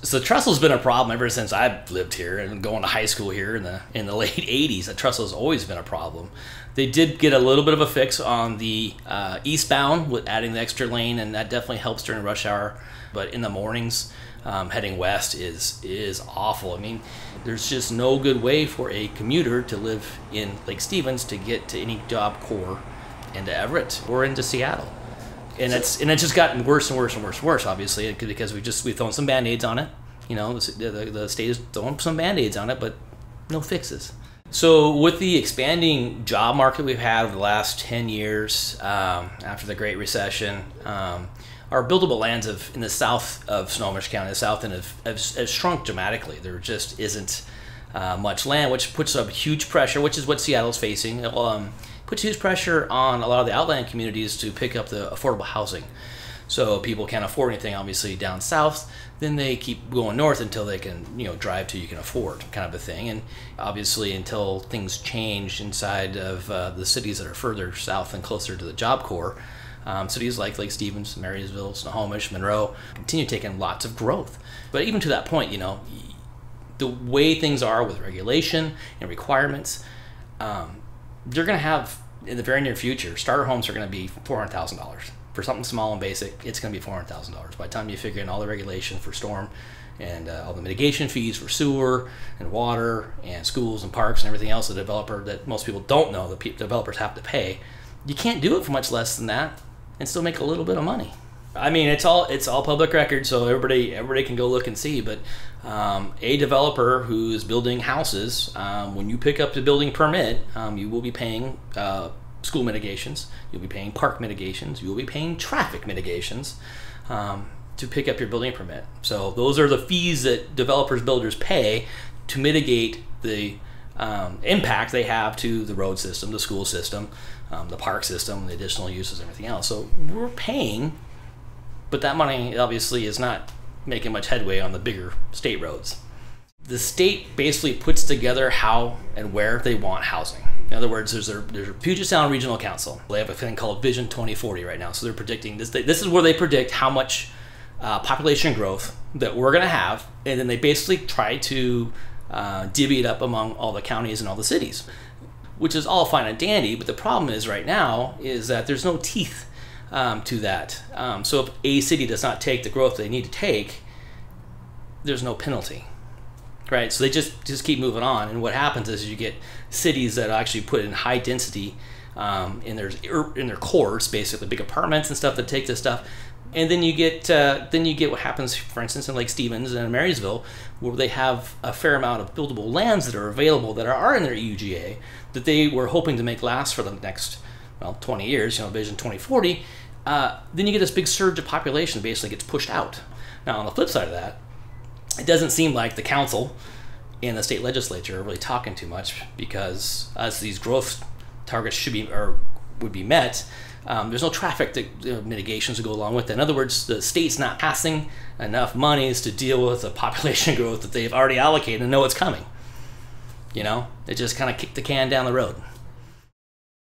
So Trestle's been a problem ever since I've lived here and going to high school here in the late '80s. Trestle's always been a problem. They did get a little bit of a fix on the eastbound with adding the extra lane, and that definitely helps during rush hour. But in the mornings, heading west is awful. I mean, there's just no good way for a commuter to live in Lake Stevens to get to any Job Corps into Everett or into Seattle. And it's just gotten worse and worse and worse and worse, obviously, because we've thrown some Band-Aids on it. You know, the state is throwing some Band-Aids on it, but no fixes. So with the expanding job market we've had over the last 10 years after the Great Recession, our buildable lands in the south of Snohomish County, the south end, have shrunk dramatically. There just isn't much land, which puts up huge pressure, which is what Seattle's facing. Puts huge pressure on a lot of the outland communities to pick up the affordable housing. So people can't afford anything, obviously, down south. Then they keep going north until they can, drive to you can afford, kind of a thing. And obviously, until things change inside of the cities that are further south and closer to the Job Corps, cities like Lake Stevens, Marysville, Snohomish, Monroe continue taking lots of growth. But even to that point, the way things are with regulation and requirements, you're going to have, in the very near future, starter homes are going to be $400,000. For something small and basic, it's going to be $400,000. By the time you figure in all the regulation for storm and all the mitigation fees for sewer and water and schools and parks and everything else, the developer that most people don't know that developers have to pay, you can't do it for much less than that and still make a little bit of money. I mean, it's all public record, so everybody can go look and see. But a developer who's building houses, when you pick up the building permit, you will be paying school mitigations, you'll be paying park mitigations, you'll be paying traffic mitigations to pick up your building permit. So those are the fees that builders pay to mitigate the impact they have to the road system, the school system, the park system, the additional uses, everything else. So we're paying, but that money obviously is not making much headway on the bigger state roads. The state basically puts together how and where they want housing. In other words, there's a Puget Sound Regional Council. They have a thing called Vision 2040 right now. So they're predicting this. This is where they predict how much population growth that we're going to have, and then they basically try to divvy it up among all the counties and all the cities, which is all fine and dandy. But the problem is right now is that there's no teeth to that. So if a city does not take the growth they need to take, there's no penalty. Right, so they just keep moving on, and what happens is you get cities that actually put in high density in their cores, basically big apartments and stuff that take this stuff, and then you get what happens, for instance, in Lake Stevens and in Marysville, where they have a fair amount of buildable lands that are available that are in their EUGA that they were hoping to make last for the next 20 years, Vision 2040. Then you get this big surge of population that basically gets pushed out. Now on the flip side of that, it doesn't seem like the council and the state legislature are really talking too much, because as these growth targets would be met, there's no traffic mitigations to go along with it. In other words, the state's not passing enough monies to deal with the population growth that they've already allocated and know it's coming. They just kind of kick the can down the road.